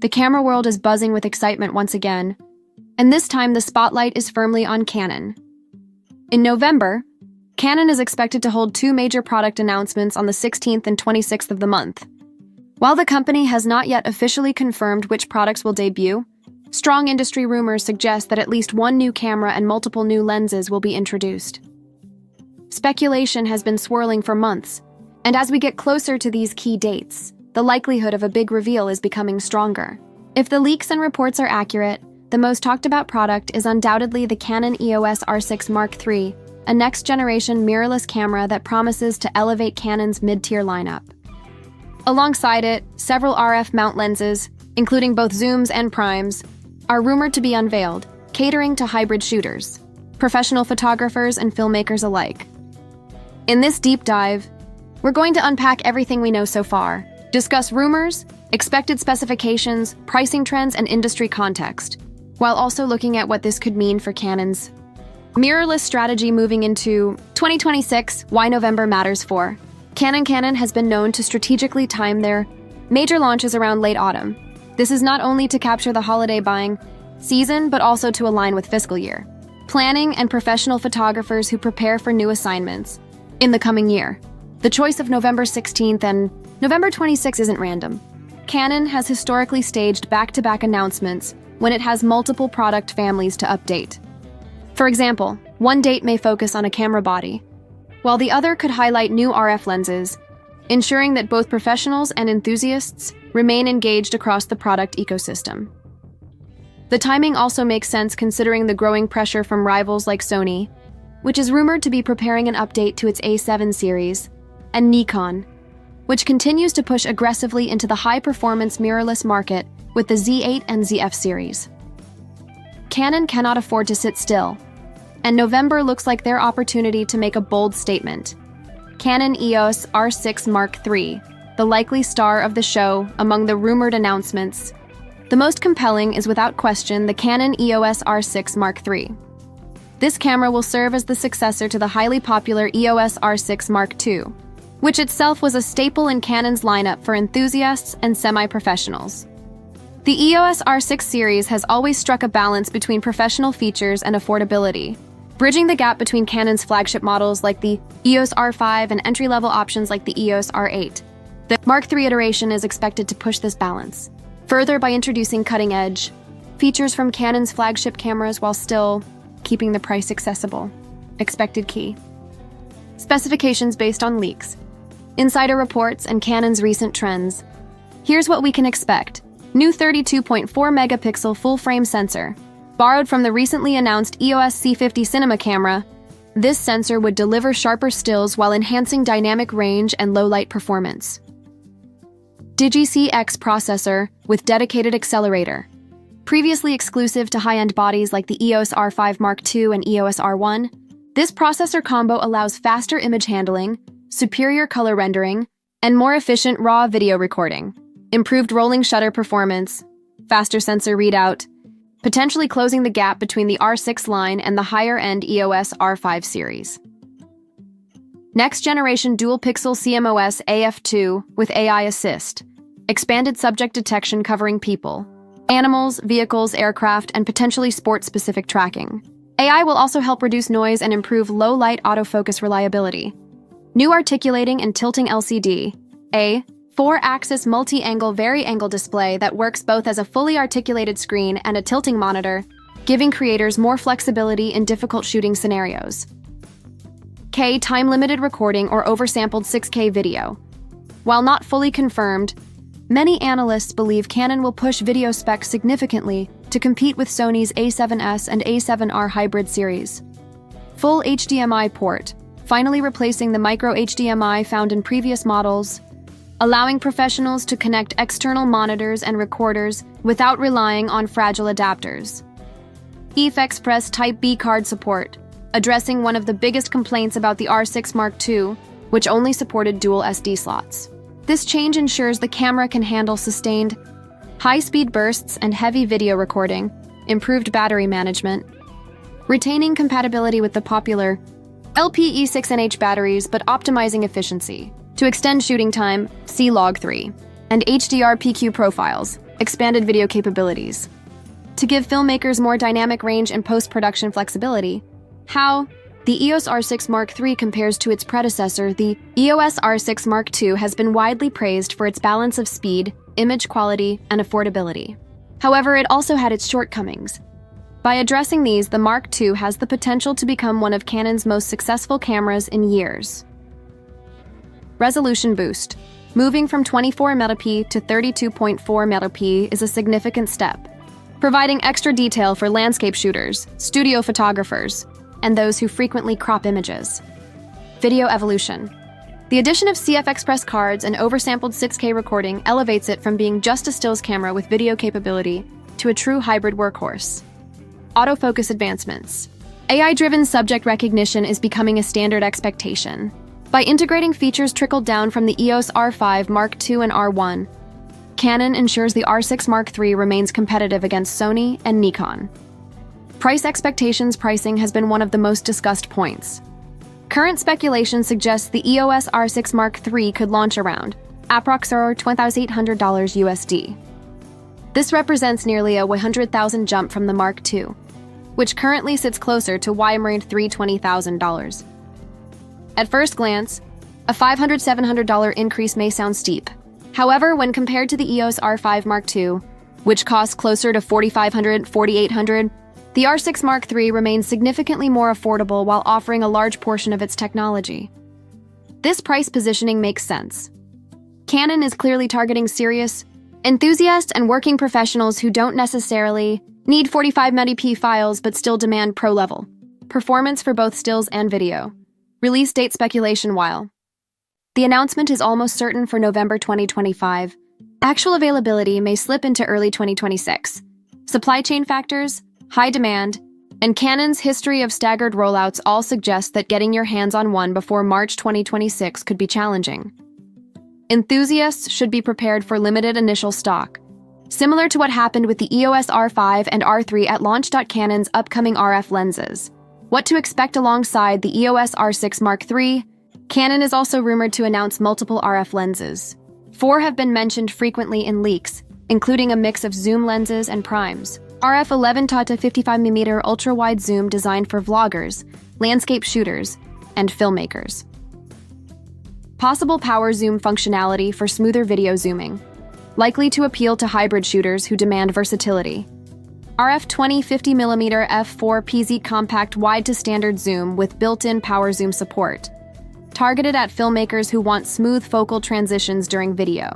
the camera world is buzzing with excitement once again, and this time the spotlight is firmly on Canon. In November, Canon is expected to hold two major product announcements on the 16th and 26th of the month. While the company has not yet officially confirmed which products will debut, strong industry rumors suggest that at least one new camera and multiple new lenses will be introduced. Speculation has been swirling for months, and as we get closer to these key dates, the likelihood of a big reveal is becoming stronger. If the leaks and reports are accurate, the most talked about product is undoubtedly the Canon EOS R6 Mark III, a next-generation mirrorless camera that promises to elevate Canon's mid-tier lineup. Alongside it, several RF mount lenses, including both zooms and primes, are rumored to be unveiled, catering to hybrid shooters, professional photographers and filmmakers alike. In this deep dive, we're going to unpack everything we know so far, discuss rumors, expected specifications, pricing trends, and industry context, while also looking at what this could mean for Canon's mirrorless strategy moving into 2026, why November matters for. Canon has been known to strategically time their major launches around late autumn. This is not only to capture the holiday buying season, but also to align with fiscal year planning and professional photographers who prepare for new assignments in the coming year. The choice of November 16th and November 26th isn't random. Canon has historically staged back-to-back announcements when it has multiple product families to update. For example, one date may focus on a camera body, while the other could highlight new RF lenses, ensuring that both professionals and enthusiasts remain engaged across the product ecosystem. The timing also makes sense considering the growing pressure from rivals like Sony, which is rumored to be preparing an update to its A7 series, and Nikon, which continues to push aggressively into the high-performance mirrorless market with the Z8 and ZF series. Canon cannot afford to sit still, and November looks like their opportunity to make a bold statement. Canon EOS R6 Mark III, the likely star of the show among the rumored announcements. The most compelling is without question the Canon EOS R6 Mark III. This camera will serve as the successor to the highly popular EOS R6 Mark II, which itself was a staple in Canon's lineup for enthusiasts and semi-professionals. The EOS R6 series has always struck a balance between professional features and affordability, bridging the gap between Canon's flagship models like the EOS R5 and entry-level options like the EOS R8. The Mark III iteration is expected to push this balance further by introducing cutting-edge features from Canon's flagship cameras while still keeping the price accessible. Expected key specifications based on leaks, insider reports, and Canon's recent trends. Here's what we can expect. New 32.4 megapixel full-frame sensor. Borrowed from the recently announced EOS C50 cinema camera, this sensor would deliver sharper stills while enhancing dynamic range and low-light performance. Digi-CX processor with dedicated accelerator. Previously exclusive to high-end bodies like the EOS R5 Mark II and EOS R1, this processor combo allows faster image handling, superior color rendering, and more efficient raw video recording. Improved rolling shutter performance, faster sensor readout, potentially closing the gap between the R6 line and the higher-end EOS R5 series. Next-generation dual-pixel CMOS AF2 with AI assist, expanded subject detection covering people, animals, vehicles, aircraft, and potentially sport-specific tracking. AI will also help reduce noise and improve low-light autofocus reliability. New articulating and tilting LCD, a 4-axis multi-angle vari-angle display that works both as a fully articulated screen and a tilting monitor, giving creators more flexibility in difficult shooting scenarios. Time-limited recording or oversampled 6K video. While not fully confirmed, many analysts believe Canon will push video specs significantly to compete with Sony's A7S and A7R hybrid series. Full HDMI port, finally replacing the micro HDMI found in previous models, allowing professionals to connect external monitors and recorders without relying on fragile adapters. EF-Express Type B card support, addressing one of the biggest complaints about the R6 Mark II, which only supported dual SD slots. This change ensures the camera can handle sustained, high-speed bursts and heavy video recording, improved battery management, retaining compatibility with the popular LPE6NH batteries but optimizing efficiency. To extend shooting time, see Log3, and HDR PQ profiles, expanded video capabilities. To give filmmakers more dynamic range and post-production flexibility. How the EOS R6 Mark III compares to its predecessor, the EOS R6 Mark II has been widely praised for its balance of speed, image quality, and affordability. However, it also had its shortcomings. By addressing these, the Mark II has the potential to become one of Canon's most successful cameras in years. Resolution boost. Moving from 24 megapixels to 32.4 megapixels is a significant step, providing extra detail for landscape shooters, studio photographers, and those who frequently crop images. Video evolution. The addition of CF Express cards and oversampled 6K recording elevates it from being just a stills camera with video capability to a true hybrid workhorse. Autofocus advancements. AI-driven subject recognition is becoming a standard expectation. By integrating features trickled down from the EOS R5 Mark II and R1, Canon ensures the R6 Mark III remains competitive against Sony and Nikon. Price expectations. Pricing has been one of the most discussed points. Current speculation suggests the EOS R6 Mark III could launch around approximately $2,800 USD. This represents nearly a $100,000 jump from the Mark II, which currently sits closer to $320,000. At first glance, a $500–700 increase may sound steep. However, when compared to the EOS R5 Mark II, which costs closer to $4,500–4,800, the R6 Mark III remains significantly more affordable while offering a large portion of its technology. This price positioning makes sense. Canon is clearly targeting serious enthusiasts and working professionals who don't necessarily need 45 megapixel files but still demand pro-level performance for both stills and video. Release date speculation. While the announcement is almost certain for November 2025, actual availability may slip into early 2026. Supply chain factors, high demand, and Canon's history of staggered rollouts all suggest that getting your hands on one before March 2026 could be challenging. Enthusiasts should be prepared for limited initial stock, similar to what happened with the EOS R5 and R3 at launch. Canon's upcoming RF lenses. What to expect alongside the EOS R6 Mark III? Canon is also rumored to announce multiple RF lenses. 4 have been mentioned frequently in leaks, including a mix of zoom lenses and primes. RF 11 to 55mm ultra-wide zoom designed for vloggers, landscape shooters, and filmmakers. Possible power zoom functionality for smoother video zooming, likely to appeal to hybrid shooters who demand versatility. RF 20 50mm f4 PZ compact wide to standard zoom with built-in power zoom support, targeted at filmmakers who want smooth focal transitions during video.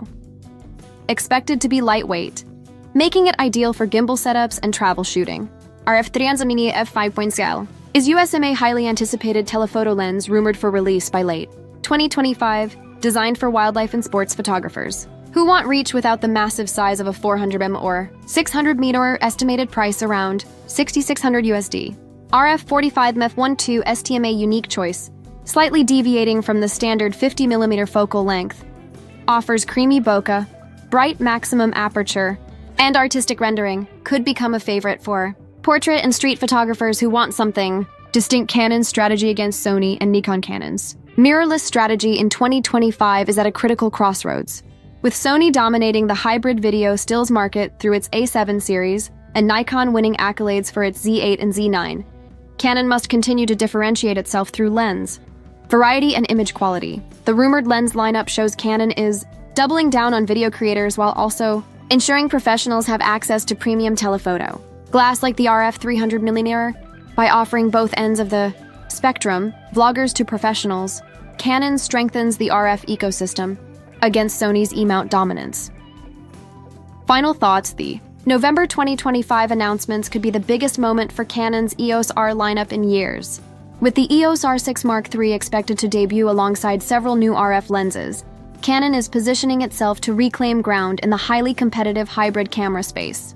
Expected to be lightweight, making it ideal for gimbal setups and travel shooting. RF 300mm f5.0 is USMA highly anticipated telephoto lens rumored for release by late 2025, designed for wildlife and sports photographers who want reach without the massive size of a 400mm or 600mm, estimated price around $6,600 USD. RF 45 MEF12 STMA unique choice, slightly deviating from the standard 50mm focal length, offers creamy bokeh, bright maximum aperture, and artistic rendering, could become a favorite for portrait and street photographers who want something distinct. Canon's strategy against Sony and Nikon. Canon's mirrorless strategy in 2025 is at a critical crossroads, with Sony dominating the hybrid video stills market through its A7 series and Nikon winning accolades for its Z8 and Z9. Canon must continue to differentiate itself through lens, variety, and image quality. The rumored lens lineup shows Canon is doubling down on video creators while also ensuring professionals have access to premium telephoto glass like the RF 300mm. By offering both ends of the spectrum, vloggers to professionals, Canon strengthens the RF ecosystem against Sony's E-mount dominance. Final thoughts. The November 2025 announcements could be the biggest moment for Canon's EOS R lineup in years. With the EOS R6 Mark III expected to debut alongside several new RF lenses, Canon is positioning itself to reclaim ground in the highly competitive hybrid camera space.